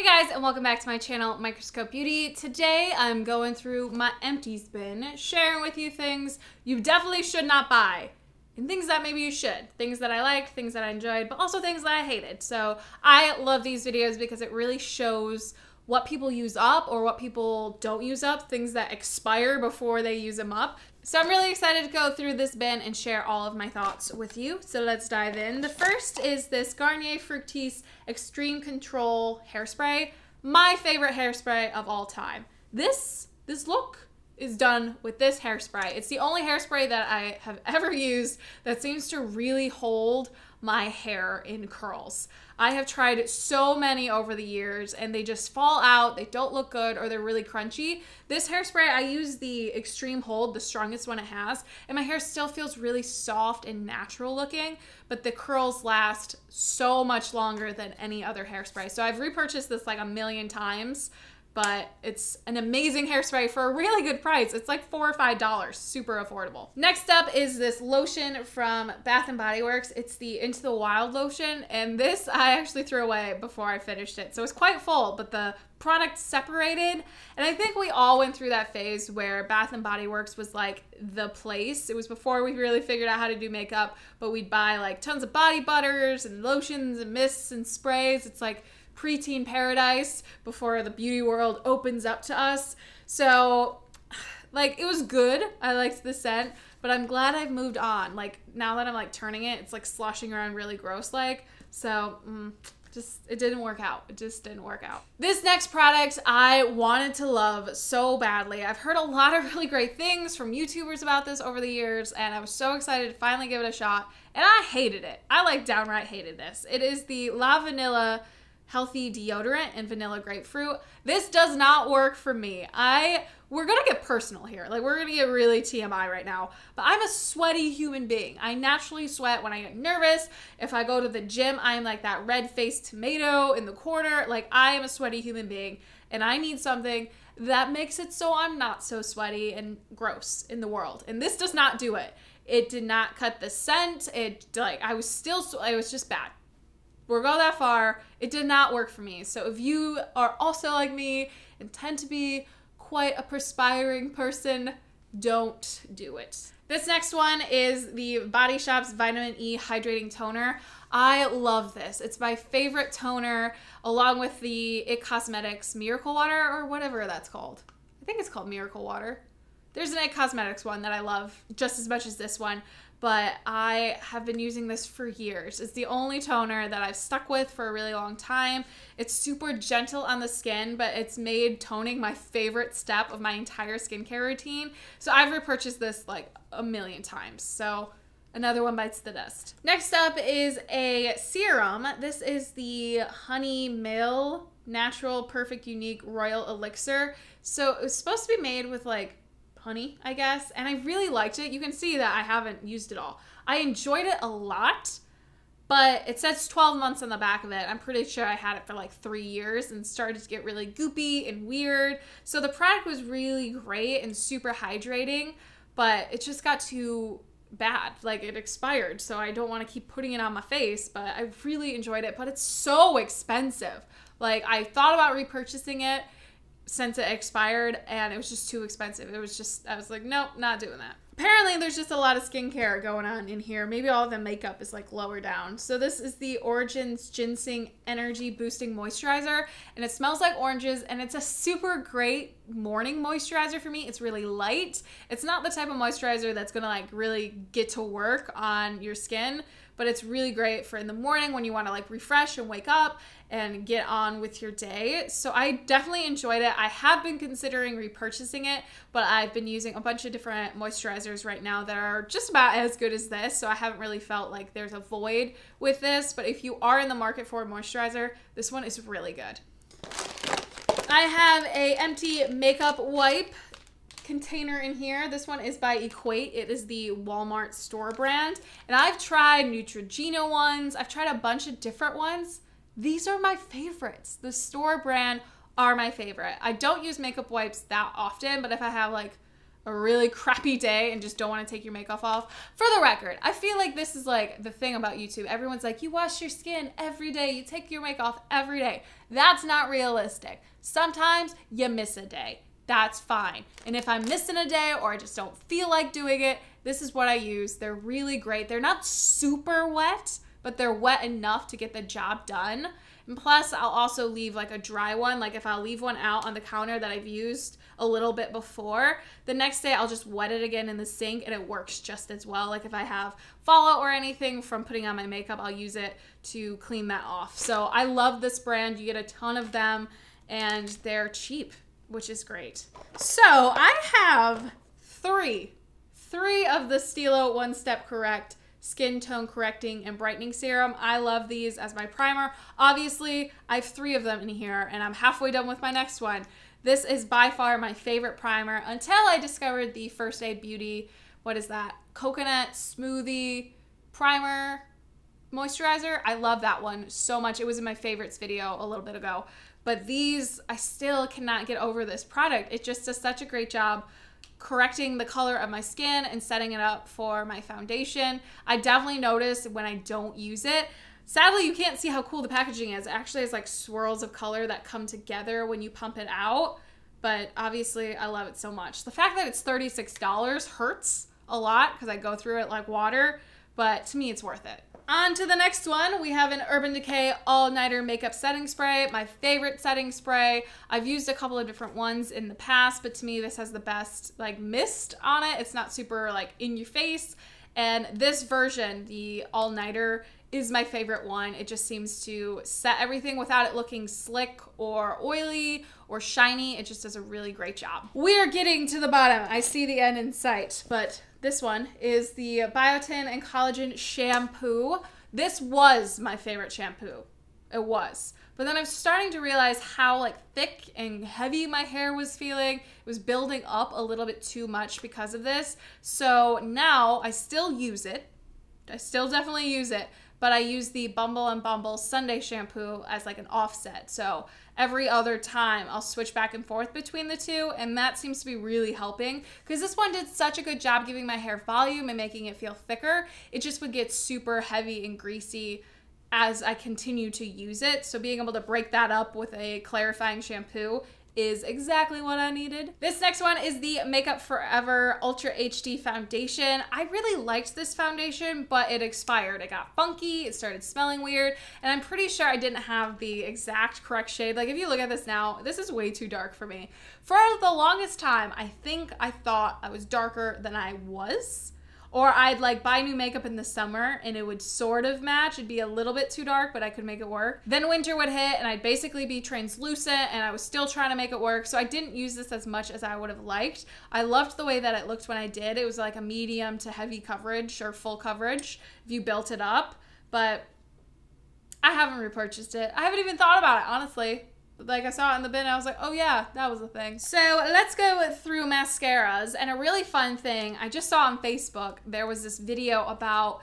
Hey guys, and welcome back to my channel, Microscope Beauty. Today I'm going through my empties bin, sharing with you things you definitely should not buy, and things that maybe you should. Things that I liked, things that I enjoyed, but also things that I hated. So I love these videos because it really shows what people use up or what people don't use up, things that expire before they use them up. So I'm really excited to go through this bin and share all of my thoughts with you. So let's dive in. The first is this Garnier Fructis Extreme Control Hairspray. My favorite hairspray of all time. This look is done with this hairspray. It's the only hairspray that I have ever used that seems to really hold my hair in curls. I have tried so many over the years and they just fall out, they don't look good, or they're really crunchy. This hairspray, I use the Extreme Hold, the strongest one it has, and my hair still feels really soft and natural looking, but the curls last so much longer than any other hairspray. So I've repurchased this like a million times, but it's an amazing hairspray for a really good price. It's like $4 or $5, super affordable. Next up is this lotion from Bath & Body Works. It's the Into the Wild lotion, and this I actually threw away before I finished it. So it's quite full, but the product separated, and I think we all went through that phase where Bath & Body Works was like the place. It was before we really figured out how to do makeup, but we'd buy like tons of body butters and lotions and mists and sprays. It's like preteen paradise before the beauty world opens up to us. So like it was good. I liked the scent, but I'm glad I've moved on. Like now that I'm like turning it, it's like sloshing around really gross like. So it didn't work out. It just didn't work out. This next product I wanted to love so badly. I've heard a lot of really great things from YouTubers about this over the years, and I was so excited to finally give it a shot, and I hated it. I like downright hated this. It is the La Vanilla Healthy Deodorant and Vanilla Grapefruit. This does not work for me. We're gonna get personal here. Like we're gonna get really TMI right now, but I'm a sweaty human being. I naturally sweat when I get nervous. If I go to the gym, I'm like that red-faced tomato in the corner. Like I am a sweaty human being, and I need something that makes it so I'm not so sweaty and gross in the world. And this does not do it. It did not cut the scent. It was just bad. We'll go that far. It did not work for me. So if you are also like me and tend to be quite a perspiring person, don't do it. This next one is the Body Shop's Vitamin E Hydrating Toner. I love this. It's my favorite toner, along with the It Cosmetics Miracle Water, or whatever that's called. I think it's called Miracle Water. There's an It Cosmetics one that I love just as much as this one, but I have been using this for years. It's the only toner that I've stuck with for a really long time. It's super gentle on the skin, but it's made toning my favorite step of my entire skincare routine. So I've repurchased this like a million times. So another one bites the dust. Next up is a serum. This is the Honey Mill Natural Perfect Unique Royal Elixir. So it was supposed to be made with like honey, I guess, and I really liked it. You can see that I haven't used it all. I enjoyed it a lot, but it says 12 months on the back of it. I'm pretty sure I had it for like 3 years and started to get really goopy and weird. So the product was really great and super hydrating, but it just got too bad. Like it expired, so I don't want to keep putting it on my face, but I really enjoyed it, but it's so expensive. Like I thought about repurchasing it since it expired, and it was just too expensive. It was just, I was like, nope, not doing that. Apparently there's just a lot of skincare going on in here. Maybe all of the makeup is like lower down. So this is the Origins Ginseng Energy Boosting Moisturizer, and it smells like oranges, and it's a super great morning moisturizer for me. It's really light. It's not the type of moisturizer that's gonna like really get to work on your skin, but it's really great for in the morning when you want to like refresh and wake up and get on with your day. So I definitely enjoyed it. I have been considering repurchasing it, but I've been using a bunch of different moisturizers right now that are just about as good as this, so I haven't really felt like there's a void with this. But if you are in the market for a moisturizer, this one is really good. I have a empty makeup wipe container in here. This one is by Equate. It is the Walmart store brand, and I've tried Neutrogena ones. I've tried a bunch of different ones. These are my favorites. The store brand are my favorite. I don't use makeup wipes that often, but if I have like a really crappy day and just don't want to take your makeup off. For the record, I feel like this is like the thing about YouTube. Everyone's like, you wash your skin every day, you take your makeup off every day. That's not realistic. Sometimes you miss a day. That's fine. And if I'm missing a day or I just don't feel like doing it, this is what I use. They're really great. They're not super wet, but they're wet enough to get the job done. And plus, I'll also leave like a dry one. Like if I'll leave one out on the counter that I've used a little bit before, the next day I'll just wet it again in the sink and it works just as well. Like if I have fallout or anything from putting on my makeup, I'll use it to clean that off. So I love this brand. You get a ton of them and they're cheap, which is great. So I have three of the Stilo One Step Correct Skin Tone Correcting and Brightening Serum. I love these as my primer. Obviously, I have 3 of them in here and I'm halfway done with my next one. This is by far my favorite primer until I discovered the First Aid Beauty, what is that? Coconut Smoothie Primer Moisturizer. I love that one so much. It was in my favorites video a little bit ago. But these, I still cannot get over this product. It just does such a great job correcting the color of my skin and setting it up for my foundation. I definitely notice when I don't use it. Sadly, you can't see how cool the packaging is. It actually has like swirls of color that come together when you pump it out. But obviously, I love it so much. The fact that it's $36 hurts a lot because I go through it like water. But to me, it's worth it. On to the next one, we have an Urban Decay All-Nighter Makeup Setting Spray, my favorite setting spray. I've used a couple of different ones in the past, but to me this has the best like mist on it. It's not super like in your face. And this version, the All-Nighter, is my favorite one. It just seems to set everything without it looking slick or oily or shiny. It just does a really great job. We're getting to the bottom. I see the end in sight, but this one is the Biotin and Collagen Shampoo. This was my favorite shampoo. It was. But then I'm starting to realize how like thick and heavy my hair was feeling. It was building up a little bit too much because of this. So now I still use it. I still definitely use it, but I use the Bumble and Bumble Sunday shampoo as like an offset. So every other time I'll switch back and forth between the two, and that seems to be really helping because this one did such a good job giving my hair volume and making it feel thicker. It just would get super heavy and greasy as I continue to use it. So being able to break that up with a clarifying shampoo is exactly what I needed. This next one is the Makeup Forever Ultra HD Foundation. I really liked this foundation, but it expired. It got funky, it started smelling weird, and I'm pretty sure I didn't have the exact correct shade. Like if you look at this now, this is way too dark for me. For the longest time, I think I thought I was darker than I was. Or I'd like buy new makeup in the summer and it would sort of match. It'd be a little bit too dark, but I could make it work. Then winter would hit and I'd basically be translucent and I was still trying to make it work. So I didn't use this as much as I would have liked. I loved the way that it looked when I did. It was like a medium to heavy coverage or full coverage if you built it up. But I haven't repurchased it. I haven't even thought about it, honestly. Like I saw it in the bin and I was like, oh yeah, that was a thing. So let's go through mascaras. And a really fun thing, I just saw on Facebook, there was this video about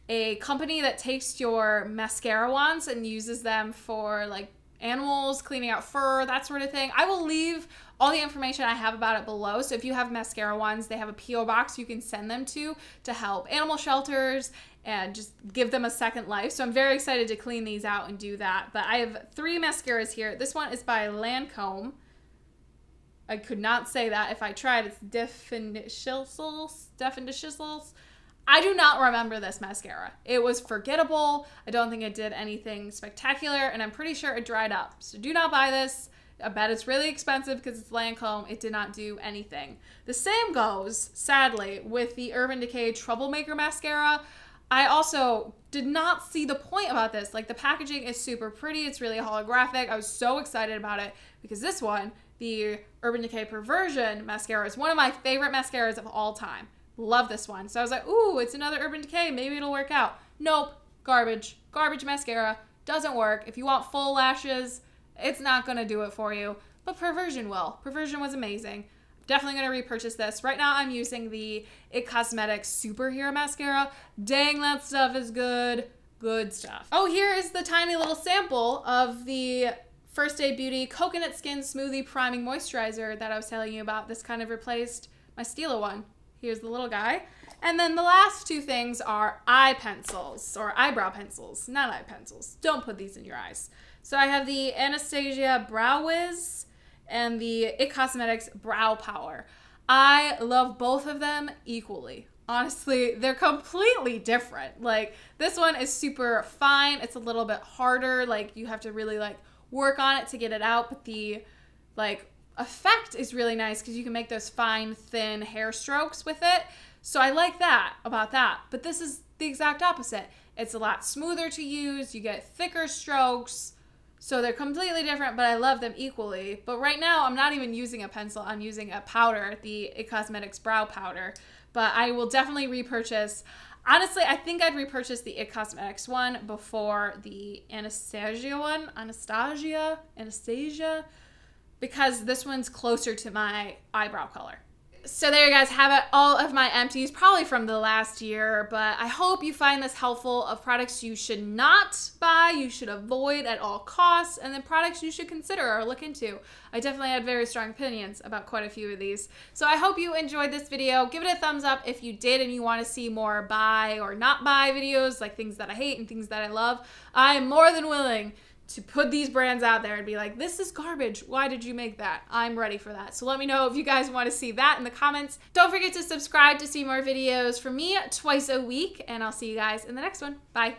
a company that takes your mascara wands and uses them for like animals, cleaning out fur, that sort of thing. I will leave all the information I have about it below. So if you have mascara wands, they have a P.O. box you can send them to help animal shelters and just give them a second life. So I'm very excited to clean these out and do that. But I have 3 mascaras here. This one is by Lancome. I could not say that if I tried. It's Definitious. I do not remember this mascara. It was forgettable. I don't think it did anything spectacular, and I'm pretty sure it dried up. So do not buy this. I bet it's really expensive because it's Lancome. It did not do anything. The same goes, sadly, with the Urban Decay Troublemaker Mascara. I also did not see the point about this. Like the packaging is super pretty. It's really holographic. I was so excited about it because this one, the Urban Decay Perversion Mascara, is one of my favorite mascaras of all time. Love this one. So I was like, ooh, it's another Urban Decay. Maybe it'll work out. Nope. Garbage. Garbage mascara. Doesn't work. If you want full lashes, it's not going to do it for you. But Perversion will. Perversion was amazing. Definitely going to repurchase this. Right now I'm using the IT Cosmetics Superhero Mascara. Dang, that stuff is good. Good stuff. Oh, here is the tiny little sample of the First Aid Beauty Coconut Skin Smoothie Priming Moisturizer that I was telling you about. This kind of replaced my Stila one. Here's the little guy. And then the last two things are eye pencils, or eyebrow pencils, not eye pencils. Don't put these in your eyes. So I have the Anastasia Brow Wiz and the IT Cosmetics Brow Power. I love both of them equally. Honestly, they're completely different. Like, this one is super fine. It's a little bit harder. Like, you have to really, like, work on it to get it out. But the, like, effect is really nice because you can make those fine, thin hair strokes with it. So I like that about that. But this is the exact opposite. It's a lot smoother to use. You get thicker strokes. So they're completely different, but I love them equally. But right now, I'm not even using a pencil. I'm using a powder, the IT Cosmetics Brow Powder. But I will definitely repurchase. Honestly, I think I'd repurchase the IT Cosmetics one before the Anastasia one. Anastasia? Because this one's closer to my eyebrow color. So there you guys have it, all of my empties, probably from the last year, but I hope you find this helpful of products you should not buy, you should avoid at all costs, and then products you should consider or look into. I definitely had very strong opinions about quite a few of these. So I hope you enjoyed this video. Give it a thumbs up if you did and you want to see more buy or not buy videos, like things that I hate and things that I love. I am more than willing to put these brands out there and be like, this is garbage. Why did you make that? I'm ready for that. So let me know if you guys want to see that in the comments. Don't forget to subscribe to see more videos from me twice a week, and I'll see you guys in the next one. Bye.